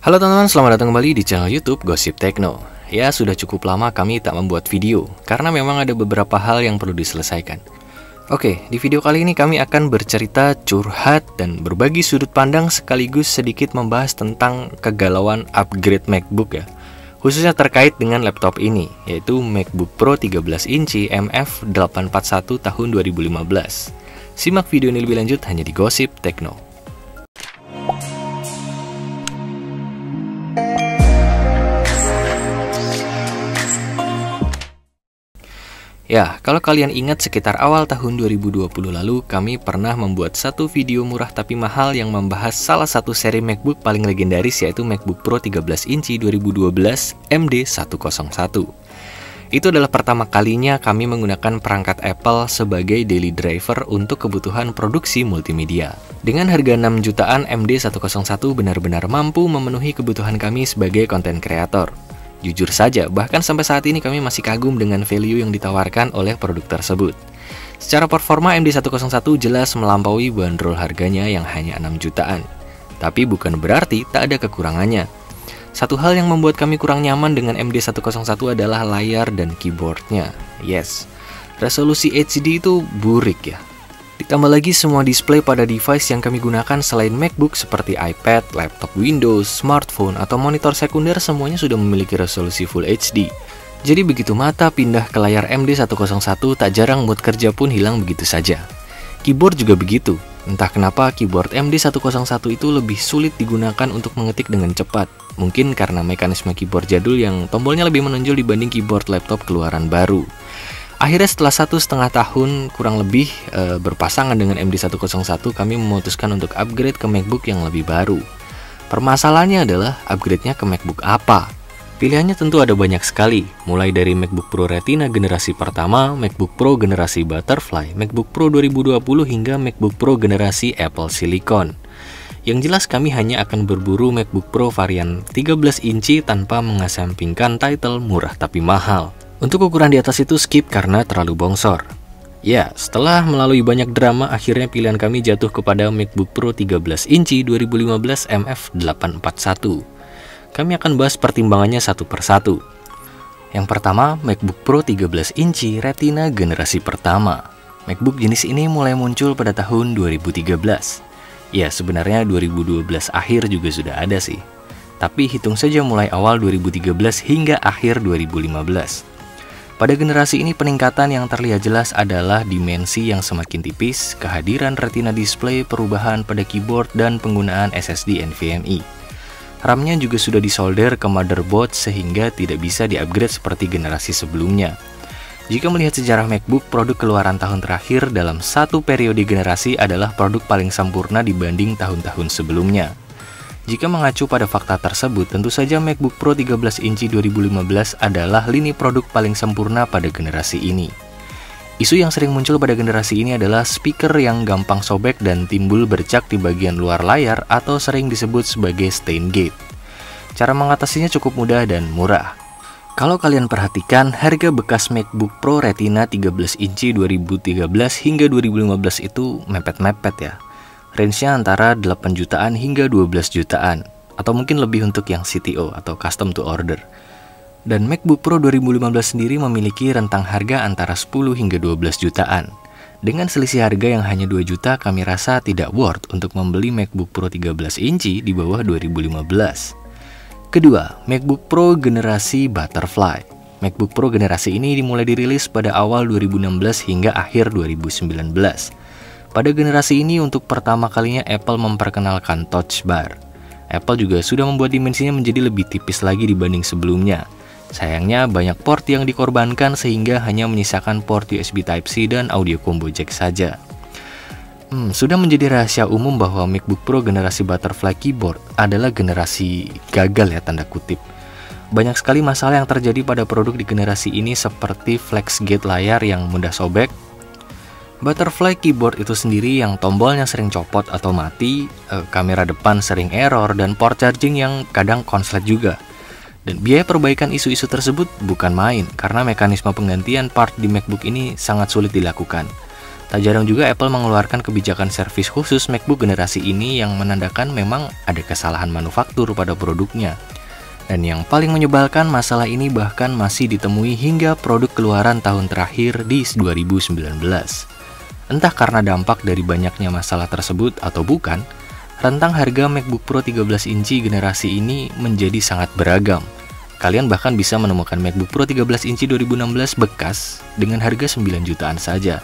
Halo teman-teman, selamat datang kembali di channel YouTube Gosip Tekno. Ya, sudah cukup lama kami tak membuat video, karena memang ada beberapa hal yang perlu diselesaikan. Oke, di video kali ini kami akan bercerita, curhat, dan berbagi sudut pandang sekaligus sedikit membahas tentang kegalauan upgrade MacBook ya. Khususnya terkait dengan laptop ini, yaitu MacBook Pro 13 inci MF841 tahun 2015. Simak video ini lebih lanjut hanya di Gosip Tekno. Ya, kalau kalian ingat sekitar awal tahun 2020 lalu, kami pernah membuat satu video murah tapi mahal yang membahas salah satu seri MacBook paling legendaris, yaitu MacBook Pro 13 inci 2012 MD101. Itu adalah pertama kalinya kami menggunakan perangkat Apple sebagai daily driver untuk kebutuhan produksi multimedia. Dengan harga 6 jutaan, MD101 benar-benar mampu memenuhi kebutuhan kami sebagai konten kreator. Jujur saja, bahkan sampai saat ini kami masih kagum dengan value yang ditawarkan oleh produk tersebut. Secara performa, MD101 jelas melampaui bandrol harganya yang hanya 6 jutaan. Tapi bukan berarti tak ada kekurangannya. Satu hal yang membuat kami kurang nyaman dengan MD101 adalah layar dan keyboardnya. Yes, resolusi HD itu burik ya. Ditambah lagi semua display pada device yang kami gunakan selain MacBook seperti iPad, laptop Windows, smartphone, atau monitor sekunder semuanya sudah memiliki resolusi Full HD. Jadi begitu mata pindah ke layar MD101, tak jarang mood kerja pun hilang begitu saja. Keyboard juga begitu. Entah kenapa keyboard MD101 itu lebih sulit digunakan untuk mengetik dengan cepat. Mungkin karena mekanisme keyboard jadul yang tombolnya lebih menonjol dibanding keyboard laptop keluaran baru. Akhirnya setelah 1,5 tahun kurang lebih berpasangan dengan MD101, kami memutuskan untuk upgrade ke MacBook yang lebih baru. Permasalahannya adalah upgrade-nya ke MacBook apa? Pilihannya tentu ada banyak sekali, mulai dari MacBook Pro Retina generasi pertama, MacBook Pro generasi Butterfly, MacBook Pro 2020 hingga MacBook Pro generasi Apple Silicon. Yang jelas kami hanya akan berburu MacBook Pro varian 13 inci tanpa mengesampingkan title murah tapi mahal. Untuk ukuran di atas itu skip karena terlalu bongsor. Ya, setelah melalui banyak drama, akhirnya pilihan kami jatuh kepada MacBook Pro 13 inci 2015 MF841. Kami akan bahas pertimbangannya satu persatu. Yang pertama, MacBook Pro 13 inci Retina generasi pertama. MacBook jenis ini mulai muncul pada tahun 2013. Ya, sebenarnya 2012 akhir juga sudah ada sih. Tapi hitung saja mulai awal 2013 hingga akhir 2015. Pada generasi ini peningkatan yang terlihat jelas adalah dimensi yang semakin tipis, kehadiran retina display, perubahan pada keyboard, dan penggunaan SSD NVMe. RAM-nya juga sudah disolder ke motherboard sehingga tidak bisa di-upgrade seperti generasi sebelumnya. Jika melihat sejarah MacBook, produk keluaran tahun terakhir dalam satu periode generasi adalah produk paling sempurna dibanding tahun-tahun sebelumnya. Jika mengacu pada fakta tersebut, tentu saja MacBook Pro 13 inci 2015 adalah lini produk paling sempurna pada generasi ini. Isu yang sering muncul pada generasi ini adalah speaker yang gampang sobek dan timbul bercak di bagian luar layar atau sering disebut sebagai stain gate. Cara mengatasinya cukup mudah dan murah. Kalau kalian perhatikan, harga bekas MacBook Pro Retina 13 inci 2013 hingga 2015 itu mepet-mepet ya. Range-nya antara 8 jutaan hingga 12 jutaan, atau mungkin lebih untuk yang CTO atau custom to order. Dan MacBook Pro 2015 sendiri memiliki rentang harga antara 10 hingga 12 jutaan. Dengan selisih harga yang hanya 2 juta, kami rasa tidak worth untuk membeli MacBook Pro 13 inci di bawah 2015. Kedua, MacBook Pro generasi Butterfly. MacBook Pro generasi ini dimulai dirilis pada awal 2016 hingga akhir 2019. Pada generasi ini untuk pertama kalinya Apple memperkenalkan Touch Bar. Apple juga sudah membuat dimensinya menjadi lebih tipis lagi dibanding sebelumnya. Sayangnya banyak port yang dikorbankan sehingga hanya menyisakan port USB Type-C dan audio combo jack saja. Sudah menjadi rahasia umum bahwa MacBook Pro generasi Butterfly keyboard adalah generasi gagal ya tanda kutip. Banyak sekali masalah yang terjadi pada produk di generasi ini seperti flex gate layar yang mudah sobek, Butterfly keyboard itu sendiri yang tombolnya sering copot atau mati, kamera depan sering error, dan port charging yang kadang konslet juga. Dan biaya perbaikan isu-isu tersebut bukan main, karena mekanisme penggantian part di MacBook ini sangat sulit dilakukan. Tak jarang juga Apple mengeluarkan kebijakan servis khusus MacBook generasi ini yang menandakan memang ada kesalahan manufaktur pada produknya. Dan yang paling menyebalkan, masalah ini bahkan masih ditemui hingga produk keluaran tahun terakhir di 2019. Entah karena dampak dari banyaknya masalah tersebut atau bukan, rentang harga MacBook Pro 13 inci generasi ini menjadi sangat beragam. Kalian bahkan bisa menemukan MacBook Pro 13 inci 2016 bekas dengan harga 9 jutaan saja.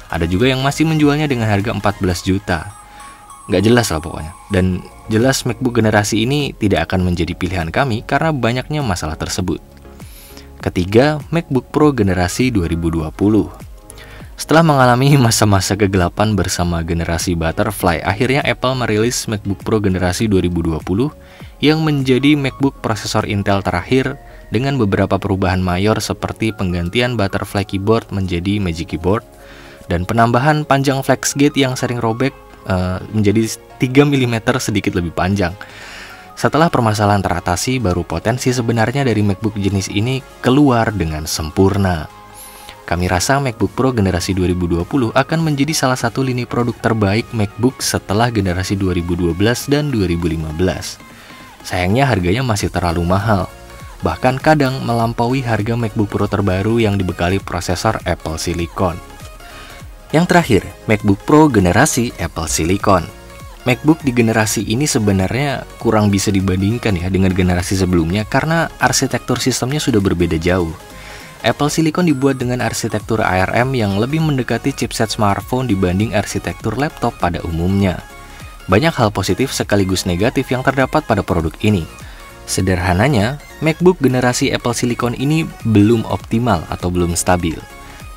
Ada juga yang masih menjualnya dengan harga 14 juta. Nggak jelas lah pokoknya. Dan jelas MacBook generasi ini tidak akan menjadi pilihan kami karena banyaknya masalah tersebut. Ketiga, MacBook Pro generasi 2020. Setelah mengalami masa-masa kegelapan bersama generasi Butterfly, akhirnya Apple merilis MacBook Pro generasi 2020 yang menjadi MacBook prosesor Intel terakhir dengan beberapa perubahan mayor seperti penggantian Butterfly keyboard menjadi Magic Keyboard dan penambahan panjang FlexGate yang sering robek menjadi 3 mm sedikit lebih panjang. Setelah permasalahan teratasi, baru potensi sebenarnya dari MacBook jenis ini keluar dengan sempurna. Kami rasa MacBook Pro generasi 2020 akan menjadi salah satu lini produk terbaik MacBook setelah generasi 2012 dan 2015. Sayangnya harganya masih terlalu mahal, bahkan kadang melampaui harga MacBook Pro terbaru yang dibekali prosesor Apple Silicon. Yang terakhir, MacBook Pro generasi Apple Silicon. MacBook di generasi ini sebenarnya kurang bisa dibandingkan ya dengan generasi sebelumnya karena arsitektur sistemnya sudah berbeda jauh. Apple Silicon dibuat dengan arsitektur ARM yang lebih mendekati chipset smartphone dibanding arsitektur laptop pada umumnya. Banyak hal positif sekaligus negatif yang terdapat pada produk ini. Sederhananya, MacBook generasi Apple Silicon ini belum optimal atau belum stabil.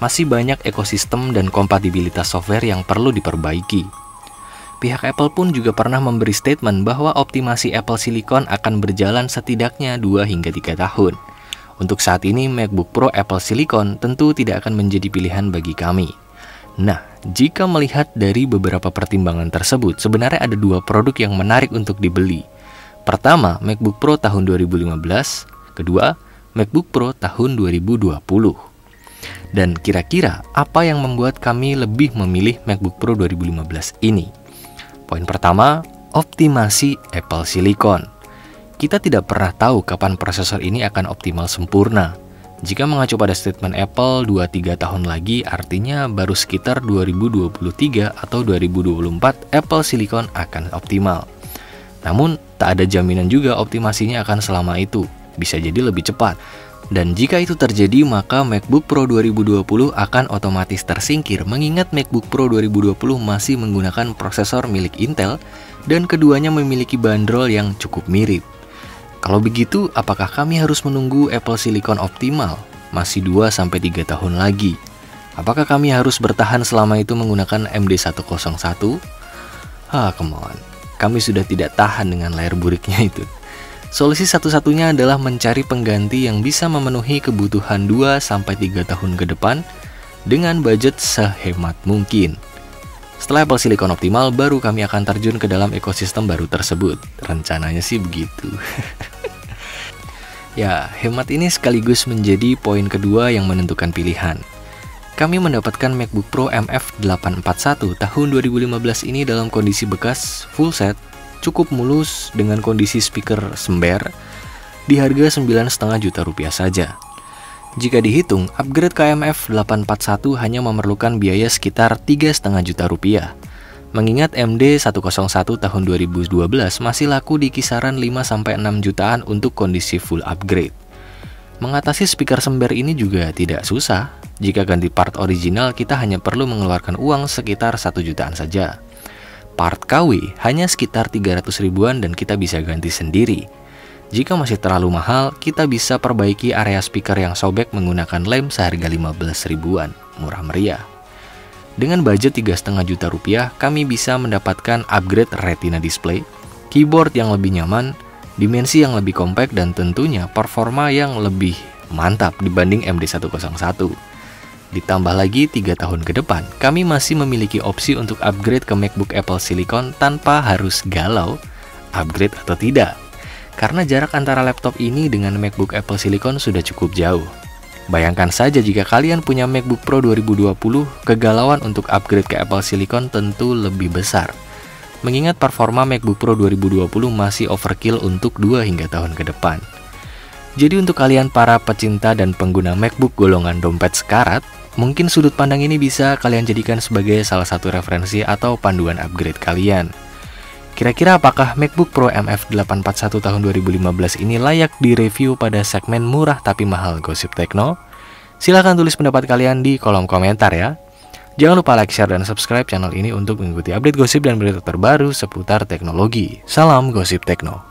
Masih banyak ekosistem dan kompatibilitas software yang perlu diperbaiki. Pihak Apple pun juga pernah memberi statement bahwa optimasi Apple Silicon akan berjalan setidaknya 2 hingga 3 tahun. Untuk saat ini, MacBook Pro Apple Silicon tentu tidak akan menjadi pilihan bagi kami. Nah, jika melihat dari beberapa pertimbangan tersebut, sebenarnya ada 2 produk yang menarik untuk dibeli. Pertama, MacBook Pro tahun 2015. Kedua, MacBook Pro tahun 2020. Dan kira-kira apa yang membuat kami lebih memilih MacBook Pro 2015 ini? Poin pertama, optimasi Apple Silicon. Kita tidak pernah tahu kapan prosesor ini akan optimal sempurna. Jika mengacu pada statement Apple 2-3 tahun lagi, artinya baru sekitar 2023 atau 2024 Apple Silicon akan optimal. Namun, tak ada jaminan juga optimasinya akan selama itu. Bisa jadi lebih cepat. Dan jika itu terjadi, maka MacBook Pro 2020 akan otomatis tersingkir mengingat MacBook Pro 2020 masih menggunakan prosesor milik Intel dan keduanya memiliki bandrol yang cukup mirip. Kalau begitu, apakah kami harus menunggu Apple Silicon optimal? Masih 2-3 tahun lagi. Apakah kami harus bertahan selama itu menggunakan MD101? Come on. Kami sudah tidak tahan dengan layar buriknya itu. Solusi satu-satunya adalah mencari pengganti yang bisa memenuhi kebutuhan 2-3 tahun ke depan dengan budget sehemat mungkin. Setelah Apple Silicon optimal, baru kami akan terjun ke dalam ekosistem baru tersebut. Rencananya sih begitu. Ya, hemat ini sekaligus menjadi poin kedua yang menentukan pilihan. Kami mendapatkan MacBook Pro MF841 tahun 2015 ini dalam kondisi bekas, full set, cukup mulus dengan kondisi speaker sember di harga 9,5 juta rupiah saja. Jika dihitung, upgrade ke MF841 hanya memerlukan biaya sekitar 3,5 juta rupiah. Mengingat MD101 tahun 2012 masih laku di kisaran 5-6 jutaan untuk kondisi full upgrade. Mengatasi speaker sember ini juga tidak susah. Jika ganti part original, kita hanya perlu mengeluarkan uang sekitar 1 jutaan saja. Part KW hanya sekitar 300 ribuan dan kita bisa ganti sendiri. Jika masih terlalu mahal, kita bisa perbaiki area speaker yang sobek menggunakan lem seharga 15 ribuan, murah meriah. Dengan budget 3,5 juta rupiah, kami bisa mendapatkan upgrade Retina display, keyboard yang lebih nyaman, dimensi yang lebih compact, dan tentunya performa yang lebih mantap dibanding MD101. Ditambah lagi 3 tahun ke depan, kami masih memiliki opsi untuk upgrade ke MacBook Apple Silicon tanpa harus galau upgrade atau tidak. Karena jarak antara laptop ini dengan MacBook Apple Silicon sudah cukup jauh. Bayangkan saja jika kalian punya MacBook Pro 2020, kegalauan untuk upgrade ke Apple Silicon tentu lebih besar. Mengingat performa MacBook Pro 2020 masih overkill untuk 2 hingga tahun ke depan. Jadi untuk kalian para pecinta dan pengguna MacBook golongan dompet sekarat, mungkin sudut pandang ini bisa kalian jadikan sebagai salah satu referensi atau panduan upgrade kalian. Kira-kira apakah MacBook Pro MF841 tahun 2015 ini layak direview pada segmen murah tapi mahal Gosip Tekno? Silahkan tulis pendapat kalian di kolom komentar ya. Jangan lupa like, share, dan subscribe channel ini untuk mengikuti update gosip dan berita terbaru seputar teknologi. Salam Gosip Tekno.